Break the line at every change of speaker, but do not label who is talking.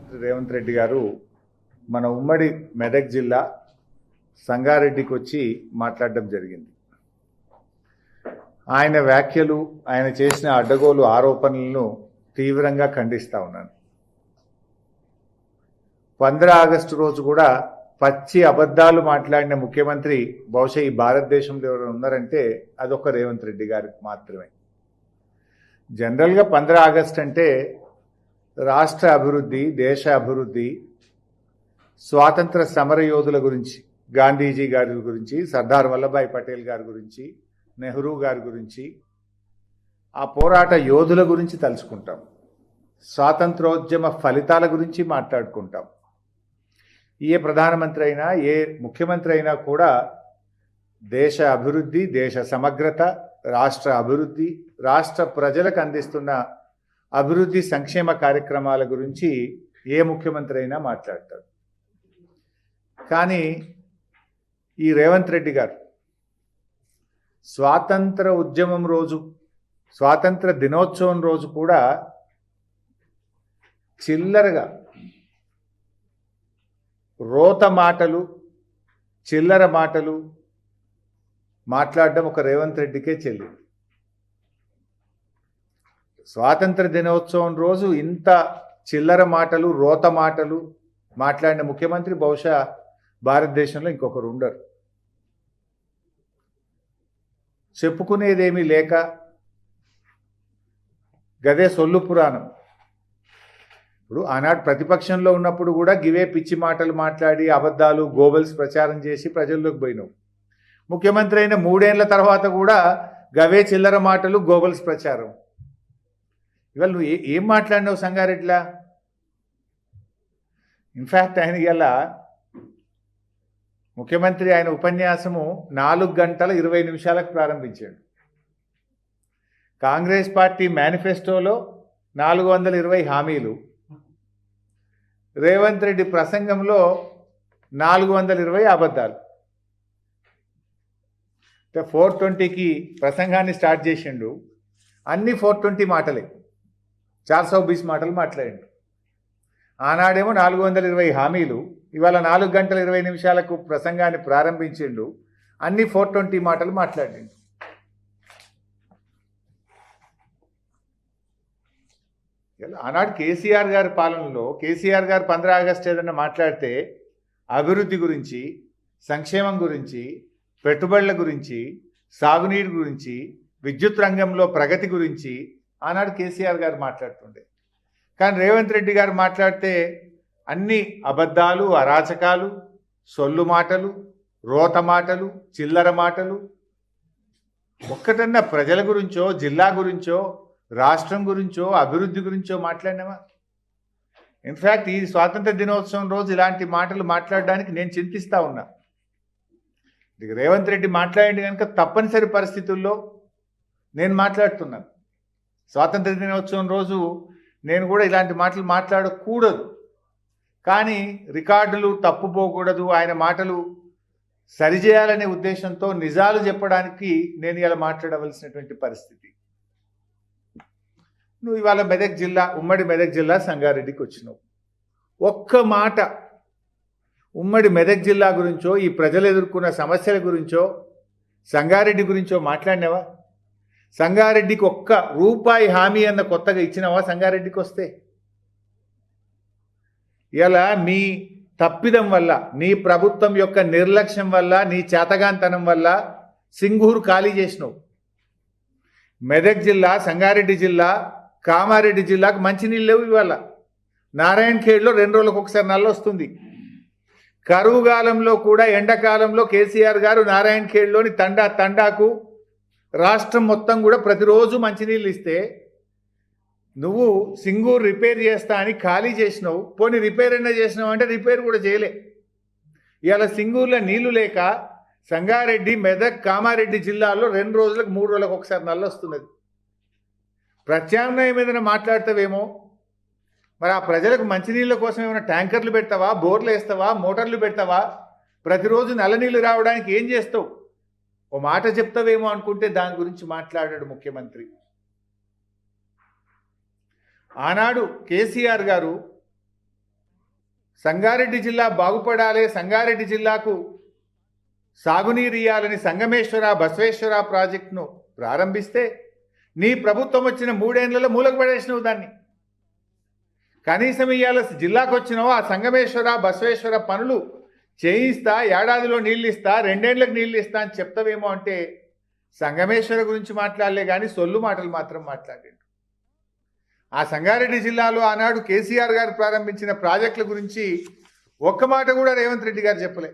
ముఖ్యమంత్రి రేవంత్ రెడ్డి గారు మన ఉమ్మడి మెదక్ జిల్లా సంగారెడ్డికి వచ్చి మాట్లాడడం జరిగింది. ఆయన వ్యాఖ్యలు, ఆయన చేసిన అడ్డగోలు ఆరోపణలను తీవ్రంగా ఖండిస్తా ఉన్నాను. 15 ఆగస్టు రోజు కూడా పచ్చి అబద్ధాలు మాట్లాడిన ముఖ్యమంత్రి బహుశా ఈ భారతదేశంలో ఎవరైనా ఉన్నారంటే అదొక రేవంత్ రెడ్డి గారికి మాత్రమే. జనరల్గా 15 ఆగస్టు అంటే రాష్ట్ర అభివృద్ధి, దేశ అభివృద్ధి, స్వాతంత్ర సమరయోధుల గురించి, గాంధీజీ గారి గురించి, సర్దార్ వల్లభాయ్ పటేల్ గారి గురించి, నెహ్రూ గారి గురించి, ఆ పోరాట యోధుల గురించి తలుచుకుంటాం. స్వాతంత్రోద్యమ ఫలితాల గురించి మాట్లాడుకుంటాం. ఏ ప్రధానమంత్రి అయినా, ఏ ముఖ్యమంత్రి అయినా కూడా దేశ అభివృద్ధి, దేశ సమగ్రత, రాష్ట్ర అభివృద్ధి, రాష్ట్ర ప్రజలకు అందిస్తున్న అభివృద్ధి సంక్షేమ కార్యక్రమాల గురించి ఏ ముఖ్యమంత్రి అయినా మాట్లాడతారు. కానీ ఈ రేవంత్ రెడ్డి గారు స్వాతంత్ర ఉద్యమం రోజు, స్వాతంత్ర దినోత్సవం రోజు కూడా చిల్లరగా రోత మాటలు, చిల్లర మాటలు మాట్లాడడం ఒక రేవంత్ రెడ్డికే చెల్లింది. స్వాతంత్ర దినోత్సవం రోజు ఇంత చిల్లర మాటలు, రోత మాటలు మాట్లాడిన ముఖ్యమంత్రి బహుశా భారతదేశంలో ఇంకొకరు ఉండరు. చెప్పుకునేదేమీ లేక గదే సొల్లు పురాణం. ఇప్పుడు ఆనాడు ప్రతిపక్షంలో ఉన్నప్పుడు కూడా గివే పిచ్చి మాటలు మాట్లాడి అబద్ధాలు, గోబల్స్ ప్రచారం చేసి ప్రజల్లోకి పోయినావు. ముఖ్యమంత్రి అయిన 3 ఏళ్ల తర్వాత కూడా గవే చిల్లర మాటలు, గోబల్స్ ప్రచారం. ఇవాళ నువ్వు ఏం మాట్లాడినావు సంగారెడ్డిలా? ఇన్ఫ్యాక్ట్ ఆయన ఇలా ముఖ్యమంత్రి ఆయన ఉపన్యాసము 4 గంటల 20 నిమిషాలకు ప్రారంభించాడు. కాంగ్రెస్ పార్టీ మేనిఫెస్టోలో 420 హామీలు, రేవంత్ రెడ్డి ప్రసంగంలో 420 అబద్ధాలు. 420కి ప్రసంగాన్ని స్టార్ట్ చేసిండు, అన్ని 420 మాటలే, 420 మాటలు మాట్లాడిండు. ఆనాడేమో 420 హామీలు, ఇవాళ 4 గంటల 20 నిమిషాలకు ప్రసంగాన్ని ప్రారంభించిండు, అన్ని 420 మాటలు మాట్లాడిండు. ఆనాడు కేసీఆర్ గారి పాలనలో కేసీఆర్ గారు 15 ఆగస్టు ఏదన్నా మాట్లాడితే అభివృద్ధి గురించి, సంక్షేమం గురించి, పెట్టుబడుల గురించి, సాగునీరు గురించి, విద్యుత్ రంగంలో ప్రగతి గురించి ఆనాడు కేసీఆర్ గారు మాట్లాడుతుండే. కానీ రేవంత్ రెడ్డి గారు మాట్లాడితే అన్ని అబద్ధాలు, అరాచకాలు, సొల్లు మాటలు, రోత మాటలు, చిల్లర మాటలు. ఒక్కటన్నా ప్రజల గురించో, జిల్లా గురించో, రాష్ట్రం గురించో, అభివృద్ధి గురించో మాట్లాడినావా? ఇన్ఫ్యాక్ట్ ఈ స్వాతంత్ర దినోత్సవం రోజు ఇలాంటి మాటలు మాట్లాడడానికి నేను చింతిస్తూ ఉన్నా. రేవంత్ రెడ్డి మాట్లాడింది కనుక తప్పనిసరి పరిస్థితుల్లో నేను మాట్లాడుతున్నాను. స్వాతంత్ర దినోత్సవం రోజు నేను కూడా ఇలాంటి మాటలు మాట్లాడకూడదు, కానీ రికార్డులు తప్పుపోకూడదు, ఆయన మాటలు సరిచేయాలనే ఉద్దేశంతో నిజాలు చెప్పడానికి నేను ఇలా మాట్లాడవలసినటువంటి పరిస్థితి. నువ్వు ఇవాళ మెదక్ జిల్లా, ఉమ్మడి మెదక్ జిల్లా సంగారెడ్డికి వచ్చినావు. ఒక్క మాట ఉమ్మడి మెదక్ జిల్లా గురించో, ఈ ప్రజలు ఎదుర్కొన్న సమస్యల గురించో, సంగారెడ్డి గురించో మాట్లాడినావా? సంగారెడ్డికి ఒక్క రూపాయి హామీ అన్న కొత్తగా ఇచ్చినావా? సంగారెడ్డికి వస్తే ఇలా మీ తప్పిదం వల్ల, నీ ప్రభుత్వం యొక్క నిర్లక్ష్యం వల్ల, నీ చేతగాంతనం వల్ల సింగూరు ఖాళీ చేసినావు. మెదక్ జిల్లా, సంగారెడ్డి జిల్లా, కామారెడ్డి జిల్లాకు మంచినీళ్ళు లేవు. ఇవాళ నారాయణ ఖేడ్లో 2 రోజులకు ఒకసారి నల్ల వస్తుంది. కరువు కాలంలో కూడా, ఎండాకాలంలో కేసీఆర్ గారు నారాయణ ఖేడ్లోని తండాకు రాష్ట్రం మొత్తం కూడా ప్రతిరోజు మంచినీళ్ళు ఇస్తే నువ్వు సింగూరు రిపేర్ చేస్తా అని ఖాళీ చేసినావు. పోనీ రిపేర్ అయినా చేసినావు అంటే రిపేర్ కూడా చేయలే. ఇవాళ సింగూరులో నీళ్లు లేక సంగారెడ్డి, మెదక్, కామారెడ్డి జిల్లాల్లో 2 రోజులకు 3 రోజులకు ఒకసారి నల్ల వస్తున్నది. ప్రత్యామ్నాయం ఏదైనా మాట్లాడతావేమో, మరి ఆ ప్రజలకు మంచినీళ్ళ కోసం ఏమైనా ట్యాంకర్లు పెడతావా, బోర్లు వేస్తావా, మోటార్లు పెడతావా? ప్రతిరోజు నల్ల నీళ్ళు రావడానికి ఏం చేస్తావు? ఓ మాట చెప్తావేమో అనుకుంటే దాని గురించి మాట్లాడాడు ముఖ్యమంత్రి. ఆనాడు కేసీఆర్ గారు సంగారెడ్డి జిల్లా బాగుపడాలి, సంగారెడ్డి జిల్లాకు సాగునీరు ఇయ్యాలని సంగమేశ్వర బసవేశ్వర ప్రాజెక్టును ప్రారంభిస్తే నీ ప్రభుత్వం వచ్చిన 3 ఏళ్లలో మూలకు పడేసినవు దాన్ని. కనీసం ఇవాళ జిల్లాకు వచ్చినావు ఆ సంగమేశ్వర బసవేశ్వర పనులు చేయిస్తా, ఏడాదిలో నీళ్ళు ఇస్తా, 2 ఏళ్లకు నీళ్ళు ఇస్తా అని చెప్తావేమో అంటే సంగమేశ్వర గురించి మాట్లాడలే కానీ సొల్లు మాటలు మాత్రం మాట్లాడాడు. ఆ సంగారెడ్డి జిల్లాలో ఆనాడు కేసీఆర్ గారు ప్రారంభించిన ప్రాజెక్టుల గురించి ఒక్క మాట కూడా రేవంత్ రెడ్డి గారు చెప్పలే.